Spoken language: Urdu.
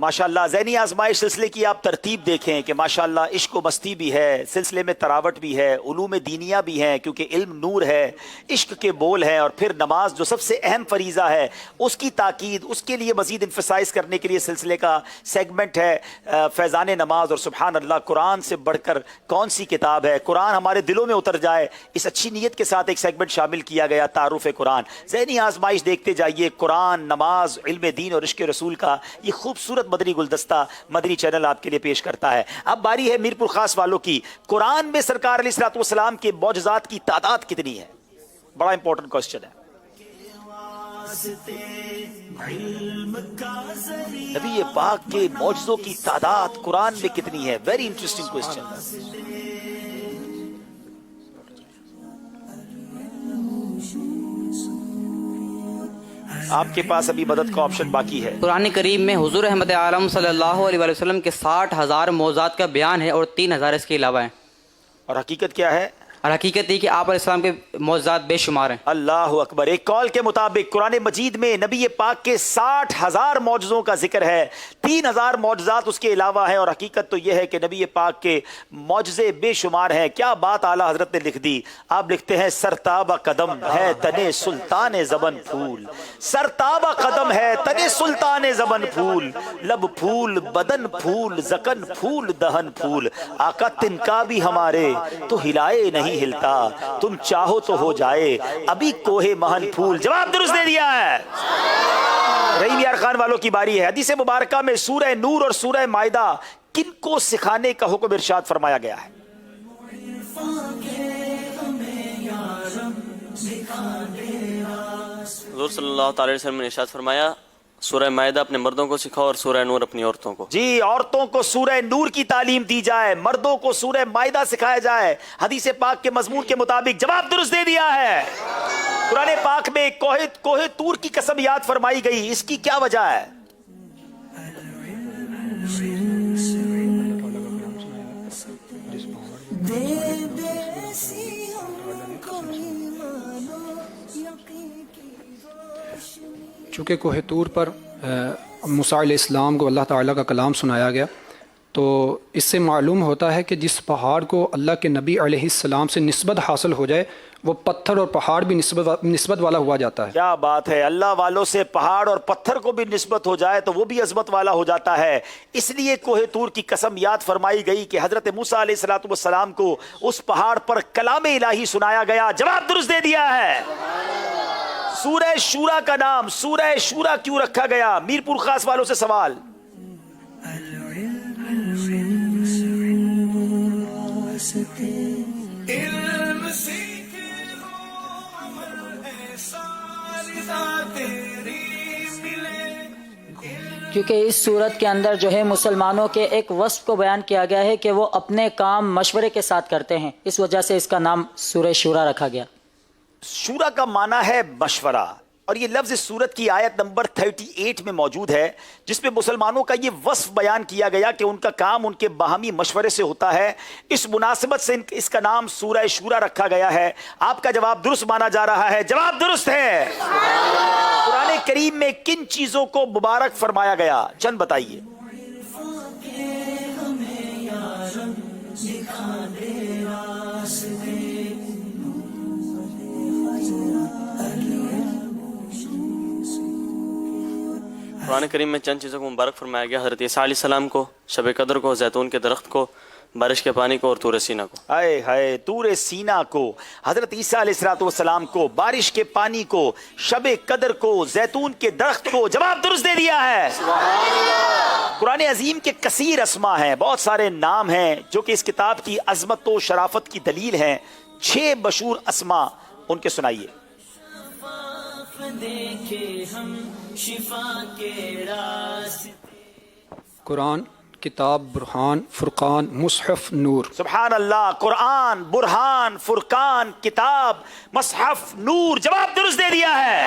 ماشاءاللہ ذہنی آزمائش سلسلے کی آپ ترتیب دیکھیں کہ ماشاءاللہ عشق و مستی بھی ہے، سلسلے میں تراوٹ بھی ہے، علوم دینیہ بھی ہیں کیونکہ علم نور ہے، عشق کے بول ہیں، اور پھر نماز جو سب سے اہم فریضہ ہے اس کی تاکید، اس کے لیے مزید انفسائز کرنے کے لیے سلسلے کا سیگمنٹ ہے فیضان نماز۔ اور سبحان اللہ، قرآن سے بڑھ کر کون سی کتاب ہے؟ قرآن ہمارے دلوں میں اتر جائے، اس اچھی نیت کے ساتھ ایک سیگمنٹ شامل کیا گیا، تعارف قرآن۔ ذہنی آزمائش دیکھتے جائیے، قرآن، نماز، علم دین اور عشق رسول کا یہ خوبصورت مدنی گلدستہ مدنی چینل آپ کے لیے پیش کرتا ہے۔ اب باری ہے میرپور خاص والوں کی۔ قرآن میں سرکار علیہ الصلوۃ والسلام کے معجزات کی تعداد کتنی ہے؟ بڑا امپورٹنٹ کوسچن ہے۔ نبی پاک کے معجزوں کی تعداد قرآن میں کتنی ہے؟ Very interesting question. آپ کے پاس ابھی مدد کا آپشن باقی ہے۔ قرآن کریم میں حضور احمد عالم صلی اللہ علیہ وسلم کے 60,000 معجزات کا بیان ہے اور 3,000 اس کے علاوہ ہیں۔ اور حقیقت کیا ہے؟ اور حقیقت یہ کہ آپ علیہ السلام کے معجزات بے شمار ہیں۔ اللہ اکبر۔ ایک قول کے مطابق قرآن مجید میں نبی پاک کے 60,000 معجزوں کا ذکر ہے، 3,000 معجزات اس کے علاوہ ہیں، اور حقیقت تو یہ ہے کہ نبی پاک کے معجزے بے شمار ہیں۔ کیا بات اعلیٰ حضرت نے لکھ دی۔ آپ لکھتے ہیں سرتابہ قدم ہے تنے سلطان زبن پھول، سرتابہ قدم ہے تنے سلطان زبن پھول، لب پھول بدن پھول زکن پھول دہن پھول، آقا تنکا بھی ہمارے تو ہلائے نہیں ہلتا، تم چاہو تو ہو جائے ابھی کوہ مہن پھول۔ جواب درست دے دیا ہے۔ رحیم یار خان والوں کی باری ہے۔ حدیث مبارکہ میں سورہ نور اور سورہ مائدہ کن کو سکھانے کا حکم ارشاد فرمایا گیا ہے؟ حضور صلی اللہ تعالی وسلم نے ارشاد فرمایا سورہ مائدہ اپنے مردوں کو سکھاؤ اور سورہ نور اپنی عورتوں کو۔ جی، عورتوں کو سورہ نور کی تعلیم دی جائے، مردوں کو سورہ مائدہ سکھایا جائے حدیث پاک کے مضمون کے مطابق۔ جواب درست دے دیا ہے۔ قرآن پاک میں کوہ طور کی قسم یاد فرمائی گئی، اس کی کیا وجہ ہے؟ چونکہ کوہ طور پر موسیٰ علیہ السلام کو اللہ تعالیٰ کا کلام سنایا گیا، تو اس سے معلوم ہوتا ہے کہ جس پہاڑ کو اللہ کے نبی علیہ السلام سے نسبت حاصل ہو جائے وہ پتھر اور پہاڑ بھی نسبت والا ہوا جاتا ہے۔ کیا بات ہے، اللہ والوں سے پہاڑ اور پتھر کو بھی نسبت ہو جائے تو وہ بھی عظمت والا ہو جاتا ہے۔ اس لیے کوہ طور کی قسم یاد فرمائی گئی کہ حضرت موسیٰ علیہ السلام کو اس پہاڑ پر کلام الہی سنایا گیا۔ جواب درست دے دیا ہے۔ سورہ شورا کا نام سورہ شورا کیوں رکھا گیا؟ میرپور خاص والوں سے سوال۔ کیونکہ اس صورت کے اندر جو ہے مسلمانوں کے ایک وصف کو بیان کیا گیا ہے کہ وہ اپنے کام مشورے کے ساتھ کرتے ہیں، اس وجہ سے اس کا نام سورہ شورا رکھا گیا۔ شورا کا معنی ہے مشورہ، اور یہ لفظ اس سورت کی آیت نمبر 38 میں موجود ہے، جس میں مسلمانوں کا یہ وصف بیان کیا گیا کہ ان کا کام ان کے باہمی مشورے سے ہوتا ہے۔ اس مناسبت سے اس کا نام سورہ شورا رکھا گیا ہے۔ آپ کا جواب درست مانا جا رہا ہے۔ جواب درست ہے۔ قرآن کریم میں کن چیزوں کو مبارک فرمایا گیا؟ چند بتائیے۔ قرآن کریم میں چند چیزوں کو مبارک فرمایا گیا۔ حضرت عیسیٰ علیہ السلام کو، شب قدر کو، زیتون کے درخت کو، بارش کے پانی کو اور طور سینا کو۔ ہائے ہائے، طور سینا کو، حضرت عیسیٰ علیہ السلام کو، بارش کے پانی کو، شب قدر کو، زیتون کے درخت کو۔ جواب درست دے دیا ہے۔ قرآن عظیم کے کثیر اسما ہیں، بہت سارے نام ہیں جو کہ اس کتاب کی عظمت و شرافت کی دلیل ہیں۔ 6 مشہور اسما ان کے سنائیے۔ قرآن، کتاب، برہان، فرقان، مصحف، نور۔ سبحان اللہ، قرآن، برہان، فرقان، کتاب، مصحف، نور۔ جواب درست دے دیا ہے۔